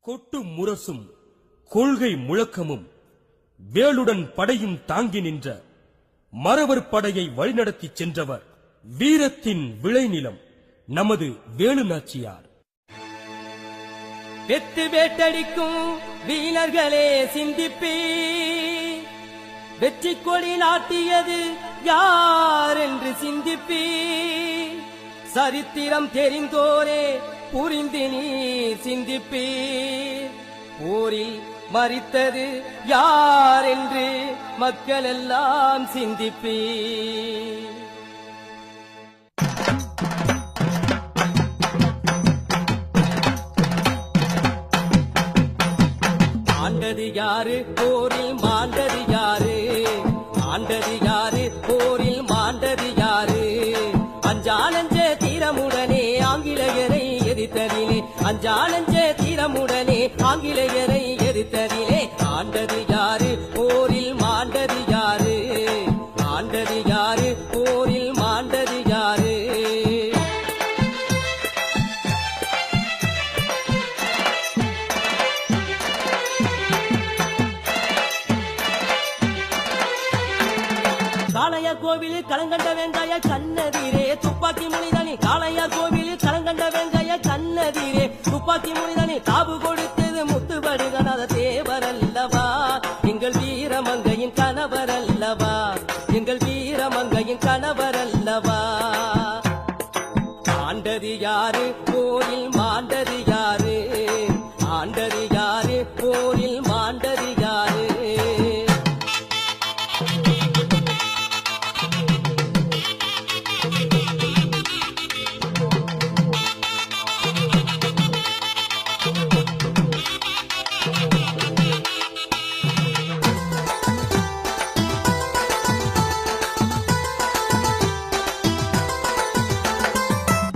கொட்டு முரசும் கொள்கை முழக்கமும் வேலுடன் படையும் தாங்கி நின்ற மறவர் படையை வழிநடத்தி சென்றவர் வீரத்தின் விளைநிலம் நமது வேலு நாச்சியார். வெத்து வேட்டடிக்கும் வீரர்களே சிந்திப்பே, வெற்றி கொடி நாட்டியது யார் என்று சிந்திப்பே. சரித்திரம் தெரிந்தோரே புரிந்து நீ சிந்திப்பே. போரில் மரித்தது யார் என்று மக்கள் எல்லாம் சிந்திப்பே. ஆண்டது யாரு போரில் மாண்டது யாரு? ஆண்டது யாரு போரில் மாண்டது யாரு? அஞ்சானஞ்ச தீரமுடனே ஆங்கிலேயரை எதிர்த்ததிலே, அஞ்சானஞ்ச தீரமுடனே ஆங்கிலேயரை எதிர்த்ததிலே. ஆண்டது யாரு போரில் மாண்டது யாரு? ஆண்டது யாரு போரில் மாண்டது யாரு? காளையா கோவிலில் களங்கண்ட வெங்காய கண்ணதீரே துப்பாக்கி முனிதனி. காளையா கோவிலில் களங்கண்ட வெங்காய கண்ணதீரே துப்பாக்கி முனிதனி. காவு கொடுத்தது முத்துவடுகநாத தேவர் அல்லவா, எங்கள் வீரமங்கையின் கணவர் அல்லவா, எங்கள் வீரமங்கையின் கணவர் அல்லவா. ஆண்டது யாரு போரில் மாண்டது யாரு? ஆண்டது யாரு போரில் மாண்டது யாரு?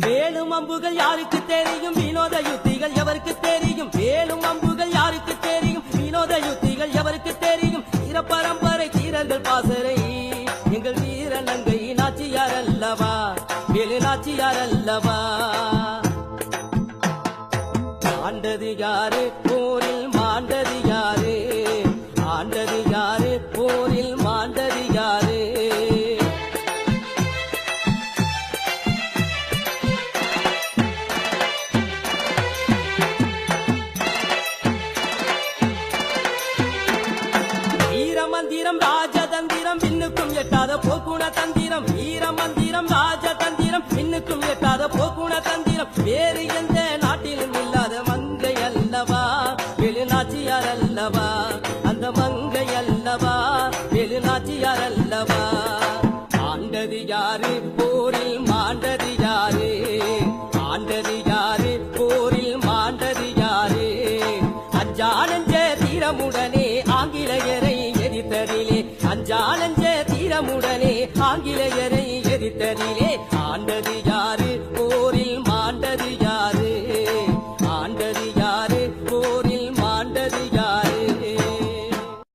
வேலும் அம்புகள் யாருக்கு தெரியும்? வினோத யுத்திகள் எவருக்கு தெரியும்? வேலும் அம்புகள் யாருக்கு தெரியும்? வினோத யுத்திகள் எவருக்கு தெரியும்? வீர பரம்பரை வீரர்கள் பாசறை எங்கள் வீர நங்கை நாச்சியார் அல்லவா, வேலு நாச்சியார் அல்லவா. ஆண்டது யாரு போரில் மாண்டது யாரு? ஆண்டது யாரு போரில் மாண்டது யாரு? வீரமந்திரம் ராஜதந்திரம் விண்ணுக்கும் எட்டாத போக்குண தந்திரம். வீரமந்திரம் ராஜதந்திரம் விண்ணுக்கும் எட்டாத போக்குண தந்திரம். வேறு எந்த நாட்டிலும் இல்லாத மங்கை அல்லவா, வேலு நாச்சியார் அல்லவா, அந்த மங்கை அல்லவா, வேலு நாச்சியார் அல்லவா. ஆண்டது யாரு போரில் மாண்டது யாரு? ஆண்டது யாரு போரில் மாண்டது யாரு? அஞ்சானஞ்ச